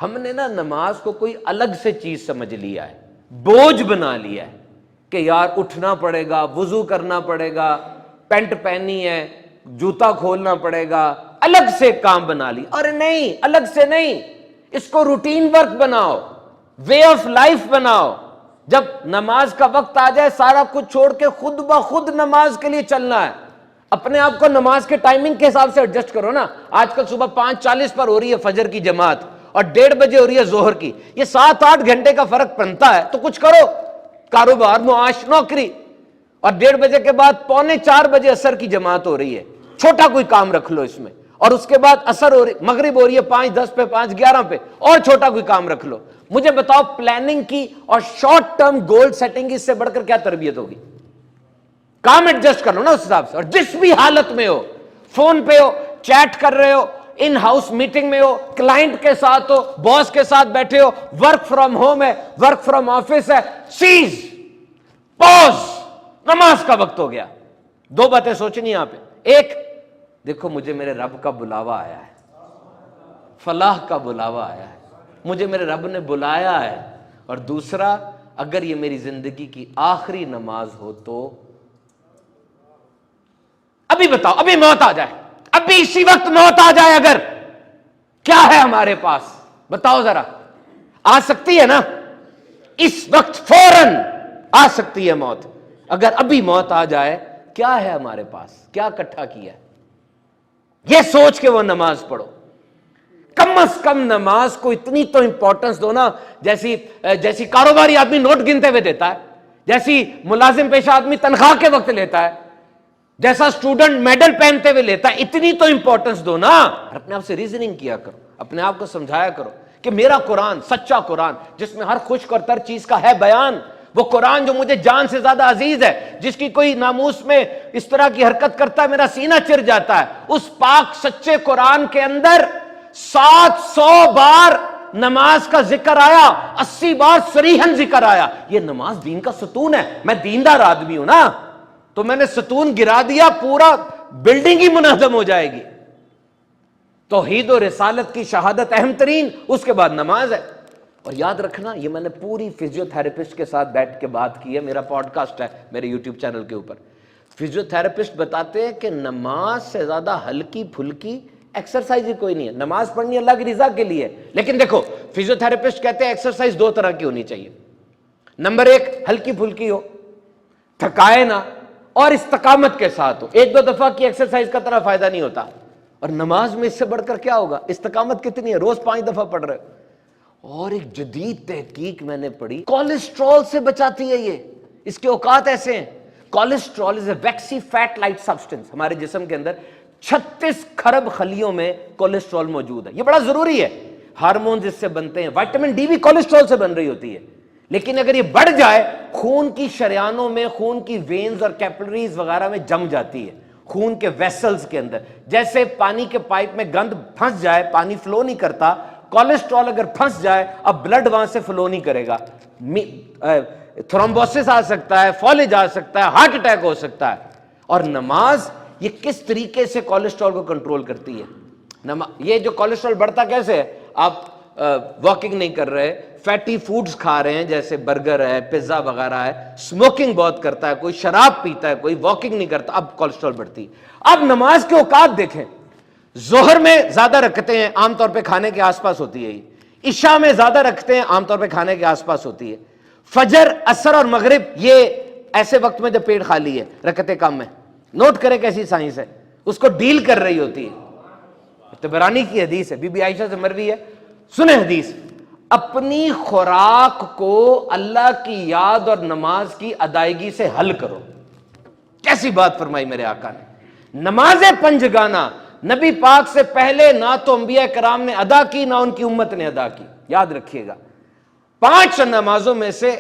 ہم نے نا نماز کو کوئی الگ سے چیز سمجھ لیا ہے، بوجھ بنا لیا ہے کہ یار اٹھنا پڑے گا، وضو کرنا پڑے گا، پینٹ پہنی ہے، جوتا کھولنا پڑے گا، الگ سے کام بنا لی. ارے نہیں، الگ سے نہیں، اس کو روٹین ورک بناؤ، وے آف لائف بناؤ. جب نماز کا وقت آ جائے سارا کچھ چھوڑ کے خود بخود نماز کے لیے چلنا ہے. اپنے آپ کو نماز کے ٹائمنگ کے حساب سے ایڈجسٹ کرو نا. آج کل صبح 5:40 پر ہو رہی ہے فجر کی جماعت اور 1:30 بجے ہو رہی ہے ظہر کی. یہ 7-8 گھنٹے کا فرق بنتا ہے، تو کچھ کرو، کاروبار، معاش، نوکری. اور 1:30 بجے کے بعد 3:45 بجے عصر کی جماعت ہو رہی ہے، چھوٹا کوئی کام رکھ لو اس میں. اور اس کے بعد عصر ہو رہی، مغرب ہو رہی ہے 5:10 پہ، 5:11 پہ، اور چھوٹا کوئی کام رکھ لو. مجھے بتاؤ پلاننگ کی اور شارٹ ٹرم گول سیٹنگ کی اس سے بڑھ کر کیا تربیت ہوگی؟ کام ایڈجسٹ کر لو نا اس حساب سے. اور جس بھی حالت میں ہو، فون پہ ہو، چیٹ کر رہے ہو، ان ہاؤس میٹنگ میں ہو، کلائنٹ کے ساتھ ہو، باس کے ساتھ بیٹھے ہو، ورک فرام ہوم ہے، ورک فرام آفس ہے، سیز، پوز، نماز کا وقت ہو گیا. 2 باتیں سوچنی یہاں پہ. ایک، دیکھو مجھے میرے رب کا بلاوا آیا ہے، فلاح کا بلاوا آیا ہے، مجھے میرے رب نے بلایا ہے. اور دوسرا، اگر یہ میری زندگی کی آخری نماز ہو تو ابھی بتاؤ، ابھی موت آ جائے، ابھی اسی وقت موت آ جائے، اگر کیا ہے ہمارے پاس؟ بتاؤ ذرا. آ سکتی ہے نا؟ اس وقت فوراً آ سکتی ہے موت. اگر ابھی موت آ جائے، کیا ہے ہمارے پاس؟ کیا اکٹھا کیا ہے؟ یہ سوچ کے وہ نماز پڑھو. کم از کم نماز کو اتنی تو امپورٹنس دو نا، جیسی کاروباری آدمی نوٹ گنتے ہوئے دیتا ہے، جیسی ملازم پیشہ آدمی تنخواہ کے وقت لیتا ہے، جیسا اسٹوڈنٹ میڈل پہنتے ہوئے لیتا ہے، اتنی تو امپورٹنس دو نا. اپنے آپ سے ریزننگ کیا کرو، اپنے آپ کو سمجھایا کرو کہ میرا قرآن سچا قرآن، جس میں ہر خشک اور تر چیز کا ہے بیان، وہ قرآن جو مجھے جان سے زیادہ عزیز ہے، جس کی کوئی ناموس میں اس طرح کی حرکت کرتا ہے میرا سینہ چر جاتا ہے، اس پاک سچے قرآن کے اندر 700 بار نماز کا ذکر آیا، 80 بار صریحاً ذکر آیا. یہ نماز دین کا ستون ہے. میں دیندار آدمی ہوں نا، تو میں نے ستون گرا دیا، پورا بلڈنگ ہی منہدم ہو جائے گی. توحید و رسالت کی شہادت اہم ترین، اس کے بعد نماز ہے. اور یاد رکھنا، یہ میں نے پوری فزیو تھراپسٹ کے ساتھ بیٹھ کے بات کی ہے، میرا پوڈ کاسٹ ہے میرے یوٹیوب چینل کے اوپر. فزیو تھراپسٹ بتاتے ہیں کہ نماز سے زیادہ ہلکی پھلکی ایکسرسائز ہی کوئی نہیں ہے. نماز پڑھنی اللہ کی رضا کے لیے، لیکن دیکھو فزیو تھراپسٹ کہتے ہیں ایکسرسائز 2 طرح کی ہونی چاہیے. نمبر 1، ہلکی پھلکی ہو، تھکائے نہ، اور استقامت کے ساتھ ہو. 1-2 دفعہ کی ایکسرسائز کا طرح فائدہ نہیں ہوتا. اور نماز میں اس سے بڑھ کر کیا ہوگا؟ استقامت کتنی ہے؟ روز 5 دفعہ پڑھ رہے ہو. اور ایک جدید تحقیق میں نے پڑھی، کولیسٹرول سے بچاتی ہے یہ. اس کے اوقات ایسے ہیں. کولیسٹرول از اے ویکسی فیٹ لائٹ سبسٹنس. ہمارے جسم کے اندر 36 کھرب خلیوں میں کولیسٹرول موجود ہے. یہ بڑا ضروری ہے. ہارمونز اس سے بنتے ہیں، وائٹامن ڈی بھی کولیسٹرول سے بن رہی ہوتی ہے. لیکن اگر یہ بڑھ جائے، خون کی شریانوں میں، خون کی وینز اور کیپلریز وغیرہ میں جم جاتی ہے، خون کے ویسلز کے اندر. جیسے پانی کے پائپ میں گند پھنس جائے، پانی فلو نہیں کرتا، کولیسٹرول اگر پھنس جائے، اب بلڈ وہاں سے فلو نہیں کرے گا، تھرومبوسس آ سکتا ہے، فالج آ سکتا ہے، ہارٹ اٹیک ہو سکتا ہے. اور نماز یہ کس طریقے سے کولیسٹرول کو کنٹرول کرتی ہے. یہ جو کولیسٹرول بڑھتا کیسے ہے؟ آپ واکنگ نہیں کر رہے، فیٹی فوڈز کھا رہے ہیں جیسے برگر ہے، پیزا وغیرہ ہے، اسموکنگ بہت کرتا ہے، کوئی شراب پیتا ہے، کوئی واکنگ نہیں کرتا، اب کولیسٹرول بڑھتی. اب نماز کے اوقات دیکھیں، ظہر میں زیادہ رکھتے ہیں، عام طور پہ کھانے کے آس پاس ہوتی ہے. عشاء میں زیادہ رکھتے ہیں، عام طور پہ کھانے کے آس پاس ہوتی ہے. فجر، عصر اور مغرب یہ ایسے وقت میں جب پیٹ خالی ہے، رکعتیں کم ہے. نوٹ کرے کیسی سائنس ہے، اس کو ڈیل کر رہی ہوتی ہے. طبرانی کی حدیث ہے، بی بی عائشہ سے مروی ہے. سنیں حدیث، اپنی خوراک کو اللہ کی یاد اور نماز کی ادائیگی سے حل کرو. کیسی بات فرمائی میرے آقا نے. نماز پنجگانہ نبی پاک سے پہلے نہ تو انبیاء کرام نے ادا کی، نہ ان کی امت نے ادا کی. یاد رکھیے گا، 5 نمازوں میں سے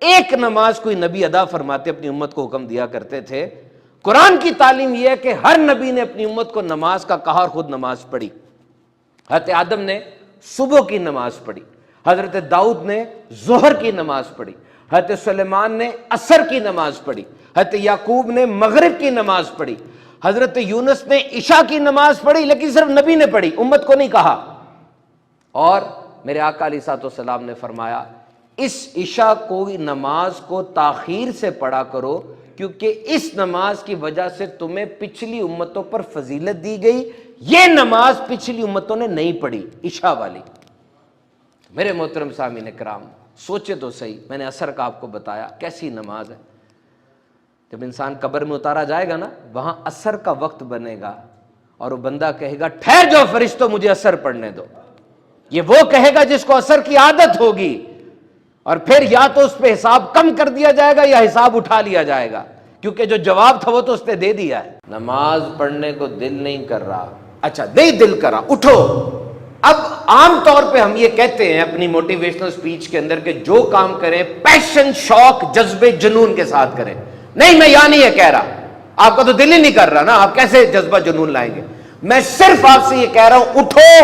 ایک نماز کوئی نبی ادا فرماتے اپنی امت کو حکم دیا کرتے تھے. قرآن کی تعلیم یہ ہے کہ ہر نبی نے اپنی امت کو نماز کا کہا اور خود نماز پڑھی. حضرت آدم نے صبح کی نماز پڑھی، حضرت داؤد نے ظہر کی نماز پڑھی، حضرت سلیمان نے عصر کی نماز پڑھی، حضرت یعقوب نے مغرب کی نماز پڑھی، حضرت یونس نے عشاء کی نماز پڑھی، لیکن صرف نبی نے پڑھی، امت کو نہیں کہا. اور میرے آقا علیہ الصلوۃ والسلام نے فرمایا اس عشاء کو نماز کو تاخیر سے پڑھا کرو، کیونکہ اس نماز کی وجہ سے تمہیں پچھلی امتوں پر فضیلت دی گئی، یہ نماز پچھلی امتوں نے نہیں پڑھی عشاء والی۔ میرے محترم سامعین کرام، سوچے تو صحیح، میں نے عصر کا آپ کو بتایا کیسی نماز ہے۔ جب انسان قبر میں اتارا جائے گا نا، وہاں عصر کا وقت بنے گا اور وہ بندہ کہے گا ٹھہر جاؤ فرشتوں، مجھے عصر پڑھنے دو۔ یہ وہ کہے گا جس کو عصر کی عادت ہوگی، اور پھر یا تو اس پہ حساب کم کر دیا جائے گا یا حساب اٹھا لیا جائے گا، کیونکہ جو جواب تھا وہ تو اس نے دے دیا ہے۔ نماز پڑھنے کو دل نہیں کر رہا، اچھا نہیں دل کر رہا، اٹھو۔ اب عام طور پہ ہم یہ کہتے ہیں اپنی موٹیویشنل سپیچ کے اندر کہ جو کام کریں پیشن، شوق، جذبے، جنون کے ساتھ کریں۔ نہیں، میں یہاں نہیں یہ کہہ رہا، آپ کا تو دل ہی نہیں کر رہا نا، آپ کیسے جذبہ جنون لائیں گے؟ میں صرف آپ سے یہ کہہ رہا ہوں اٹھو،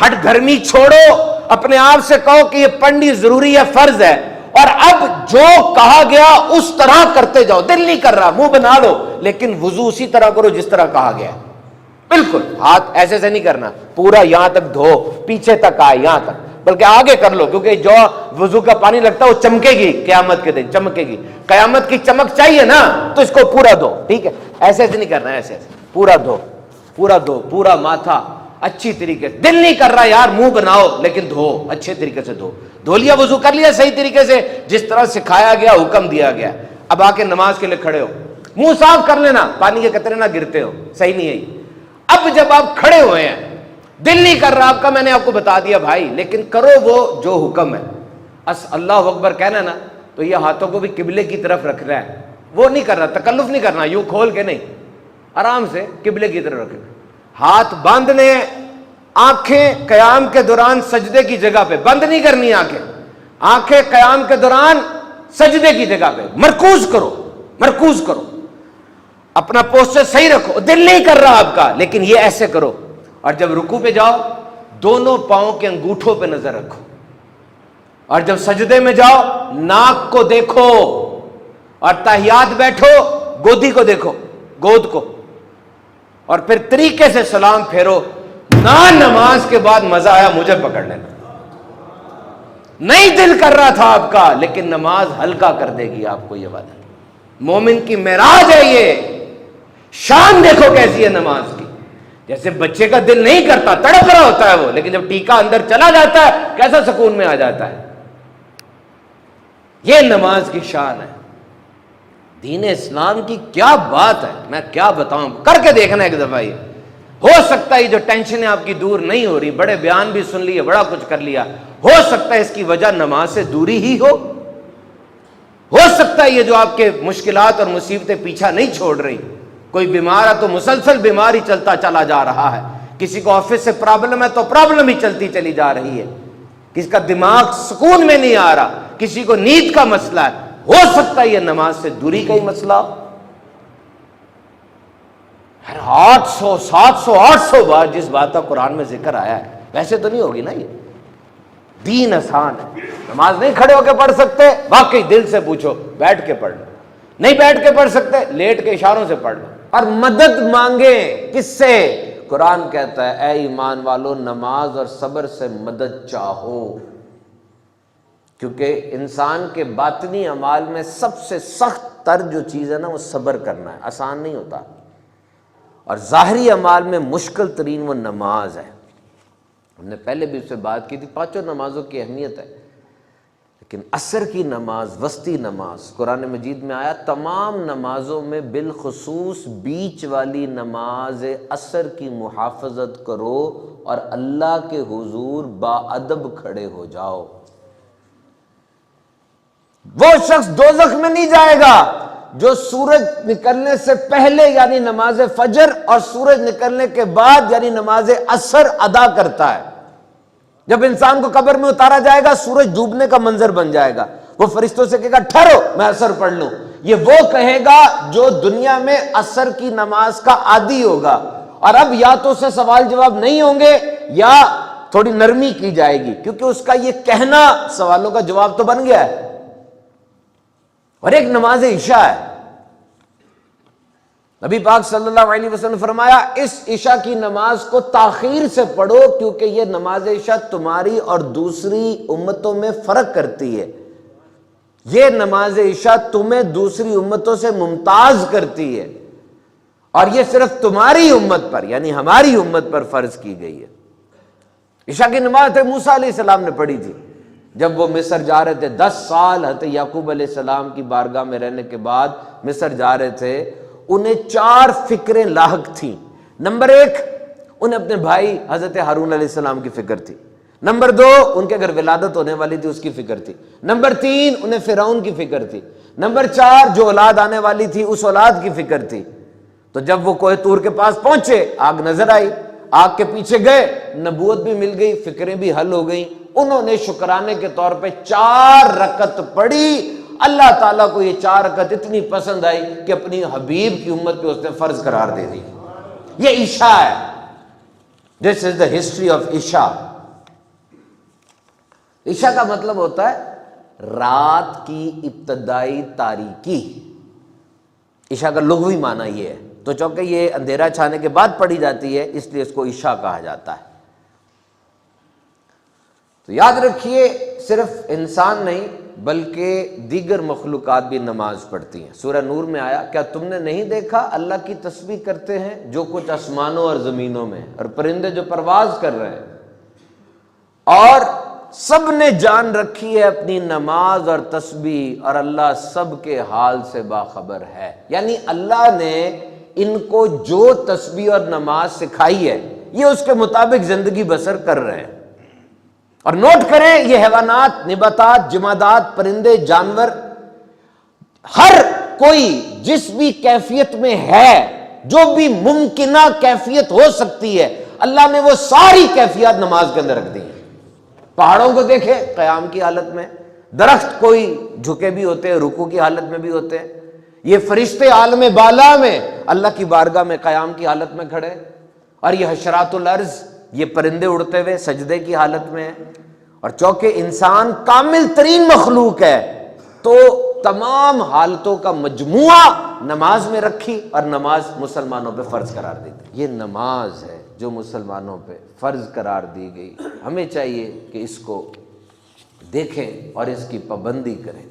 ہٹ گرمی چھوڑو، اپنے آپ سے کہو کہ یہ پڑھنی ضروری ہے، فرض ہے، اور اب جو کہا گیا اس طرح کرتے جاؤ۔ دل نہیں کر رہا، منہ بنا لو، لیکن وضو اسی طرح کرو جس طرح کہا گیا ہے۔ بالکل ہاتھ ایسے سے نہیں کرنا، پورا یہاں تک دھو، پیچھے تک آئے یہاں تک، بلکہ آگے کر لو، کیونکہ جو وضو کا پانی لگتا ہے وہ چمکے گی قیامت کے دن، چمکے گی۔ قیامت کی چمک چاہیے نا، تو اس کو پورا دھو، ٹھیک ہے؟ ایسے ایسے نہیں کرنا، ایسے ایسے پورا دھو، پورا دھو، پورا ماتھا اچھی طریقے سے۔ دل نہیں کر رہا یار، منہ بناؤ لیکن دھو، اچھے طریقے سے دھو لیا، وضو کر لیا صحیح طریقے سے جس طرح سکھایا گیا، حکم دیا گیا۔ اب آ کے نماز کے لیے کھڑے ہو، منہ صاف کر لینا، پانی کے قطرے نہ گرتے ہو، صحیح نہیں ہے۔ اب جب آپ کھڑے ہوئے ہیں، دل نہیں کر رہا آپ کا، میں نے آپ کو بتا دیا بھائی، لیکن کرو وہ جو حکم ہے۔ اللہ اکبر کہنا نا، تو یہ ہاتھوں کو بھی قبلے کی طرف رکھنا ہے، وہ نہیں کرنا، تکلف نہیں کرنا، یوں کھول کے نہیں، آرام سے قبلے کی طرف رکھنا۔ ہاتھ باندھنے، آنکھیں قیام کے دوران سجدے کی جگہ پہ بند نہیں کرنی، آنکھیں قیام کے دوران سجدے کی جگہ پہ، مرکوز کرو، مرکوز کرو، اپنا پوسچر صحیح رکھو۔ دل نہیں کر رہا آپ کا، لیکن یہ ایسے کرو۔ اور جب رکوع پہ جاؤ، دونوں پاؤں کے انگوٹھوں پہ نظر رکھو، اور جب سجدے میں جاؤ ناک کو دیکھو، اور تحیات بیٹھو گودی کو دیکھو، گود کو، اور پھر طریقے سے سلام پھیرو۔ نہ نماز کے بعد مزہ آیا مجھے پکڑ لینا، نہیں دل کر رہا تھا آپ کا، لیکن نماز ہلکا کر دے گی آپ کو، یہ بات ہے۔ مومن کی معراج ہے یہ، شان دیکھو کیسی ہے نماز کی۔ جیسے بچے کا دل نہیں کرتا، تڑپ رہا ہوتا ہے وہ، لیکن جب ٹیکا اندر چلا جاتا ہے کیسا سکون میں آ جاتا ہے۔ یہ نماز کی شان ہے۔ دین اسلام کی کیا بات ہے، میں کیا بتاؤں، کر کے دیکھنا ایک دفعہ۔ یہ ہو سکتا ہے جو ٹینشنیں آپ کی دور نہیں ہو رہی، بڑے بیان بھی سن لیے، بڑا کچھ کر لیا، ہو سکتا ہے اس کی وجہ نماز سے دوری ہی ہو سکتا ہے یہ جو آپ کے مشکلات اور مصیبتیں پیچھا نہیں چھوڑ رہی۔ کوئی بیمار ہے تو مسلسل بیمار ہی چلتا چلا جا رہا ہے، کسی کو آفس سے پرابلم ہے تو پرابلم ہی چلتی چلی جا رہی ہے، کسی کا دماغ سکون میں نہیں آ رہا، کسی کو نیند کا مسئلہ ہے، ہو سکتا ہے یہ نماز سے دوری کا ہی مسئلہ ہو۔ 800 700 800 بار جس بات کا قرآن میں ذکر آیا ہے، ویسے تو نہیں ہوگی نا یہ۔ دین آسان ہے، نماز نہیں کھڑے ہو کے پڑھ سکتے، واقعی دل سے پوچھو، بیٹھ کے پڑھ لو، نہیں بیٹھ کے پڑھ سکتے لیٹ کے اشاروں سے پڑھ لو، اور مدد مانگے کس سے؟ قرآن کہتا ہے اے ایمان والو نماز اور صبر سے مدد چاہو، کیونکہ انسان کے باطنی اعمال میں سب سے سخت تر جو چیز ہے نا وہ صبر کرنا ہے، آسان نہیں ہوتا، اور ظاہری اعمال میں مشکل ترین وہ نماز ہے۔ ہم نے پہلے بھی اس سے بات کی تھی، پانچوں نمازوں کی اہمیت ہے، لیکن عصر کی نماز، وسطی نماز، قرآن مجید میں آیا تمام نمازوں میں بالخصوص بیچ والی نماز عصر کی محافظت کرو اور اللہ کے حضور باادب کھڑے ہو جاؤ۔ وہ شخص دوزخ میں نہیں جائے گا جو سورج نکلنے سے پہلے یعنی نماز فجر اور سورج نکلنے کے بعد یعنی نماز عصر ادا کرتا ہے۔ جب انسان کو قبر میں اتارا جائے گا سورج ڈوبنے کا منظر بن جائے گا، وہ فرشتوں سے کہے گا ٹھہرو میں عصر پڑھ لوں۔ یہ وہ کہے گا جو دنیا میں عصر کی نماز کا عادی ہوگا، اور اب یا تو اس سے سوال جواب نہیں ہوں گے یا تھوڑی نرمی کی جائے گی، کیونکہ اس کا یہ کہنا سوالوں کا جواب تو بن گیا ہے۔ اور ایک نماز عشاء ہے، نبی پاک صلی اللہ علیہ وسلم نے فرمایا اس عشاء کی نماز کو تاخیر سے پڑھو کیونکہ یہ نماز عشاء تمہاری اور دوسری امتوں میں فرق کرتی ہے، یہ نماز عشاء تمہیں دوسری امتوں سے ممتاز کرتی ہے، اور یہ صرف تمہاری امت پر یعنی ہماری امت پر فرض کی گئی ہے۔ عشاء کی نماز موسیٰ علیہ السلام نے پڑھی تھی جب وہ مصر جا رہے تھے، 10 سال حضرت یعقوب علیہ السلام کی بارگاہ میں رہنے کے بعد مصر جا رہے تھے۔ انہیں 4 فکریں لاحق تھیں۔ نمبر 1، انہیں اپنے بھائی حضرت ہارون علیہ السلام کی فکر تھی۔ نمبر 2، ان کے گھر ولادت ہونے والی تھی اس کی فکر تھی۔ نمبر 3، انہیں فرعون کی فکر تھی۔ نمبر 4، جو اولاد آنے والی تھی اس اولاد کی فکر تھی۔ تو جب وہ کوہ طور کے پاس پہنچے، آگ نظر آئی، آگ کے پیچھے گئے، نبوت بھی مل گئی، فکریں بھی حل ہو گئیں۔ انہوں نے شکرانے کے طور پہ 4 رکعت پڑھی۔ اللہ تعالیٰ کو یہ 4 رکعت اتنی پسند آئی کہ اپنی حبیب کی امت پہ اس نے فرض قرار دے دی۔ یہ عشاء ہے۔ دس از دا ہسٹری آف عشاء۔ عشاء کا مطلب ہوتا ہے رات کی ابتدائی تاریکی۔ عشاء کا لغوی معنی یہ ہے، تو چونکہ یہ اندھیرا چھانے کے بعد پڑھی جاتی ہے اس لیے اس کو عشاء کہا جاتا ہے۔ تو یاد رکھیے صرف انسان نہیں بلکہ دیگر مخلوقات بھی نماز پڑھتی ہیں۔ سورہ نور میں آیا، کیا تم نے نہیں دیکھا اللہ کی تسبیح کرتے ہیں جو کچھ آسمانوں اور زمینوں میں، اور پرندے جو پرواز کر رہے ہیں، اور سب نے جان رکھی ہے اپنی نماز اور تسبیح، اور اللہ سب کے حال سے باخبر ہے۔ یعنی اللہ نے ان کو جو تسبیح اور نماز سکھائی ہے یہ اس کے مطابق زندگی بسر کر رہے ہیں۔ اور نوٹ کریں، یہ حیوانات، نباتات، جمادات، پرندے، جانور، ہر کوئی جس بھی کیفیت میں ہے، جو بھی ممکنہ کیفیت ہو سکتی ہے، اللہ نے وہ ساری کیفیات نماز کے اندر رکھ دی ہیں۔ پہاڑوں کو دیکھیں قیام کی حالت میں، درخت کوئی جھکے بھی ہوتے ہیں، رکوع کی حالت میں بھی ہوتے ہیں، یہ فرشتے عالم بالا میں اللہ کی بارگاہ میں قیام کی حالت میں کھڑے، اور یہ حشرات الارض، یہ پرندے اڑتے ہوئے سجدے کی حالت میں ہیں۔ اور چونکہ انسان کامل ترین مخلوق ہے تو تمام حالتوں کا مجموعہ نماز میں رکھی، اور نماز مسلمانوں پہ فرض قرار دی گئی۔ یہ نماز ہے جو مسلمانوں پہ فرض قرار دی گئی۔ ہمیں چاہیے کہ اس کو دیکھیں اور اس کی پابندی کریں۔